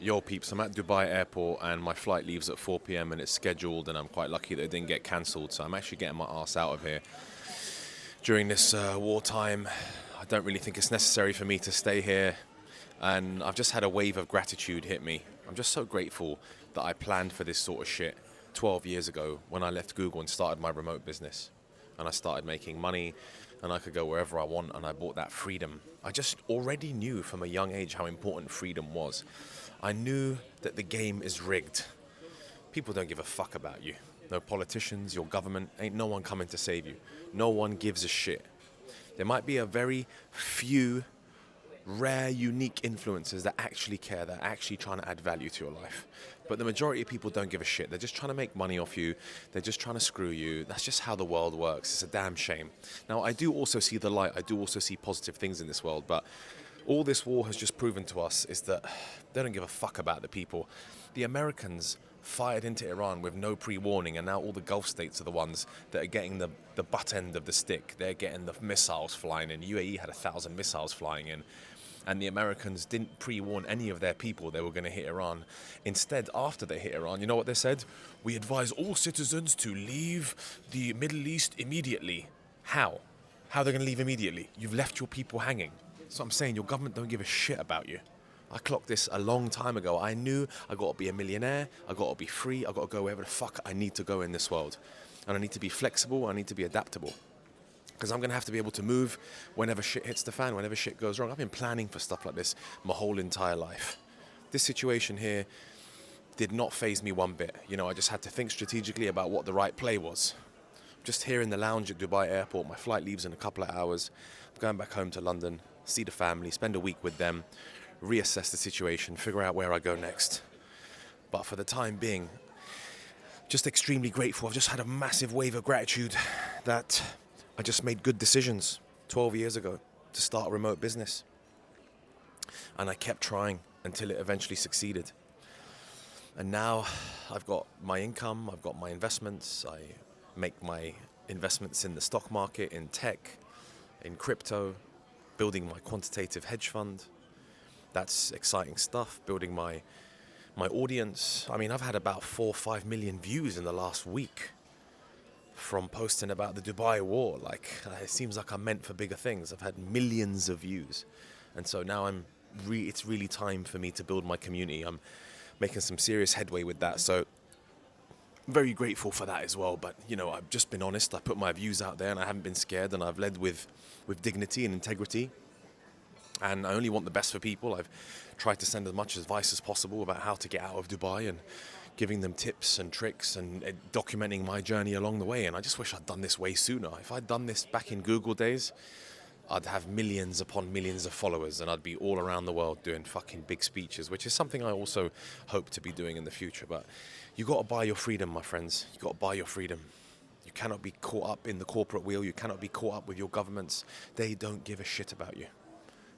Yo, peeps, I'm at Dubai airport and my flight leaves at 4 p.m. and it's scheduled, and I'm quite lucky that it didn't get cancelled. So I'm actually getting my ass out of here during this wartime. I don't really think it's necessary for me to stay here, and I've just had a wave of gratitude hit me. I'm just so grateful that I planned for this sort of shit 12 years ago when I left Google and started my remote business. And I started making money, and I could go wherever I want, and I bought that freedom. I just already knew from a young age how important freedom was. I knew that the game is rigged. People don't give a fuck about you. No politicians, your government, ain't no one coming to save you. No one gives a shit. There might be a very few rare, unique influencers that actually care, that are actually trying to add value to your life. But the majority of people don't give a shit. They're just trying to make money off you. They're just trying to screw you. That's just how the world works. It's a damn shame. Now, I do also see the light. I do also see positive things in this world. But all this war has just proven to us is that they don't give a fuck about the people. The Americans fired into Iran with no pre-warning, and now all the Gulf states are the ones that are getting the butt end of the stick. They're getting the missiles flying in. UAE had 1,000 missiles flying in. And the Americans didn't pre-warn any of their people they were going to hit Iran. Instead, after they hit Iran, you know what they said? We advise all citizens to leave the Middle East immediately. How? How are they going to leave immediately? You've left your people hanging. So I'm saying your government don't give a shit about you. I clocked this a long time ago. I knew I got to be a millionaire. I got to be free. I got to go wherever the fuck I need to go in this world. And I need to be flexible. I need to be adaptable. Because I'm going to have to be able to move whenever shit hits the fan, whenever shit goes wrong. I've been planning for stuff like this my whole entire life. This situation here did not faze me one bit. You know, I just had to think strategically about what the right play was. Just here in the lounge at Dubai airport. My flight leaves in a couple of hours. I'm going back home to London, see the family, spend a week with them, reassess the situation, figure out where I go next. But for the time being, just extremely grateful. I've just had a massive wave of gratitude that I just made good decisions 12 years ago to start a remote business. And I kept trying until it eventually succeeded. And now I've got my income, I've got my investments. I make my investments in the stock market, in tech, in crypto, building my quantitative hedge fund. That's exciting stuff, building my audience. I mean, I've had about 4 or 5 million views in the last week from posting about the Dubai war. Like, it seems like I'm meant for bigger things. I've had millions of views. And so now it's really time for me to build my community. I'm making some serious headway with that. So I'm very grateful for that as well. But, you know, I've just been honest. I put my views out there and I haven't been scared, and I've led with dignity and integrity. And I only want the best for people. I've tried to send as much advice as possible about how to get out of Dubai and giving them tips and tricks and documenting my journey along the way. And I just wish I'd done this way sooner. If I'd done this back in Google days, I'd have millions upon millions of followers, and I'd be all around the world doing fucking big speeches, which is something I also hope to be doing in the future. But you got to buy your freedom, my friends. You got to buy your freedom. You cannot be caught up in the corporate wheel. You cannot be caught up with your governments. They don't give a shit about you.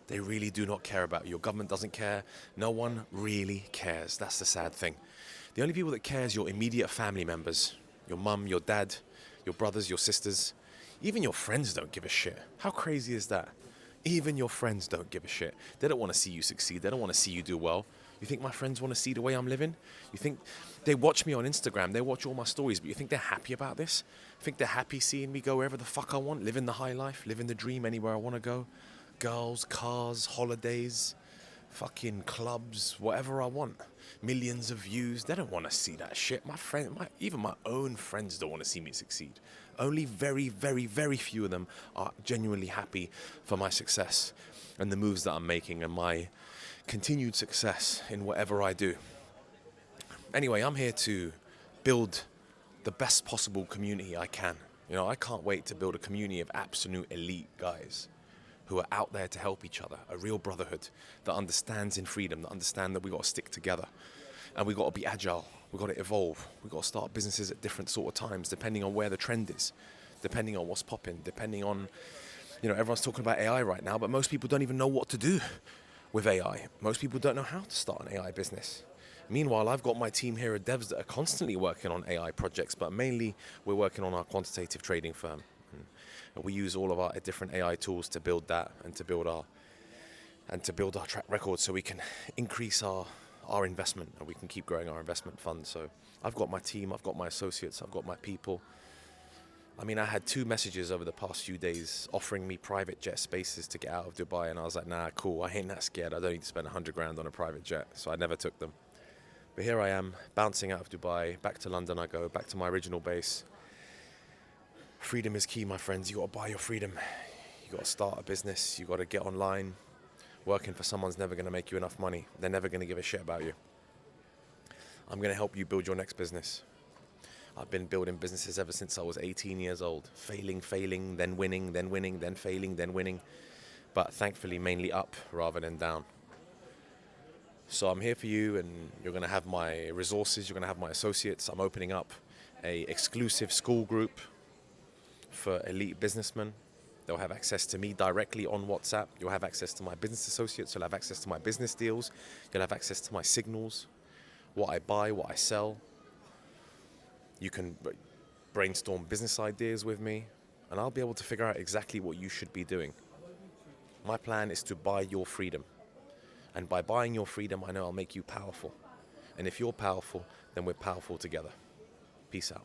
They really do not care about you. Your government doesn't care. No one really cares. That's the sad thing. The only people that care is your immediate family members. Your mum, your dad, your brothers, your sisters. Even your friends don't give a shit. How crazy is that? Even your friends don't give a shit. They don't want to see you succeed. They don't want to see you do well. You think my friends want to see the way I'm living? You think they watch me on Instagram, they watch all my stories, but you think they're happy about this? You think they're happy seeing me go wherever the fuck I want, living the high life, living the dream anywhere I want to go? Girls, cars, holidays, fucking clubs, whatever I want. Millions of views. They don't want to see that shit. Even my own friends don't want to see me succeed. Only very, very, very few of them are genuinely happy for my success and the moves that I'm making and my continued success in whatever I do. Anyway, I'm here to build the best possible community I can. You know, I can't wait to build a community of absolute elite guys who are out there to help each other, a real brotherhood that understands in freedom, that understand that we got to stick together and we got to be agile, we got to evolve, we got to start businesses at different sort of times, depending on where the trend is, depending on what's popping, depending on, you know, everyone's talking about AI right now, but most people don't even know what to do with AI. Most people don't know how to start an AI business. Meanwhile, I've got my team here of devs that are constantly working on AI projects, but mainly we're working on our quantitative trading firm. And we use all of our different AI tools to build that and to build our track record, so we can increase our our investment, and we can keep growing our investment fund. So I've got my team, I've got my associates, I've got my people. I mean, I had 2 messages over the past few days offering me private jet spaces to get out of Dubai, and I was like, nah, cool, I ain't that scared. I don't need to spend 100 grand on a private jet, so I never took them. But here I am, bouncing out of Dubai, back to London I go, back to my original base. Freedom is key, my friends. You got to buy your freedom. You got to start a business. You got to get online. Working for someone's never going to make you enough money. They're never going to give a shit about you. I'm going to help you build your next business. I've been building businesses ever since I was 18 years old. Failing, then winning, then failing, then winning. But thankfully, mainly up rather than down. So I'm here for you, and you're going to have my resources. You're going to have my associates. I'm opening up a exclusive school group for elite businessmen. They'll have access to me directly on WhatsApp. You'll have access to my business associates. You'll have access to my business deals. You'll have access to my signals, what I buy, what I sell. You can brainstorm business ideas with me, and I'll be able to figure out exactly what you should be doing. My plan is to buy your freedom. And by buying your freedom, I know I'll make you powerful. And if you're powerful, then we're powerful together. Peace out.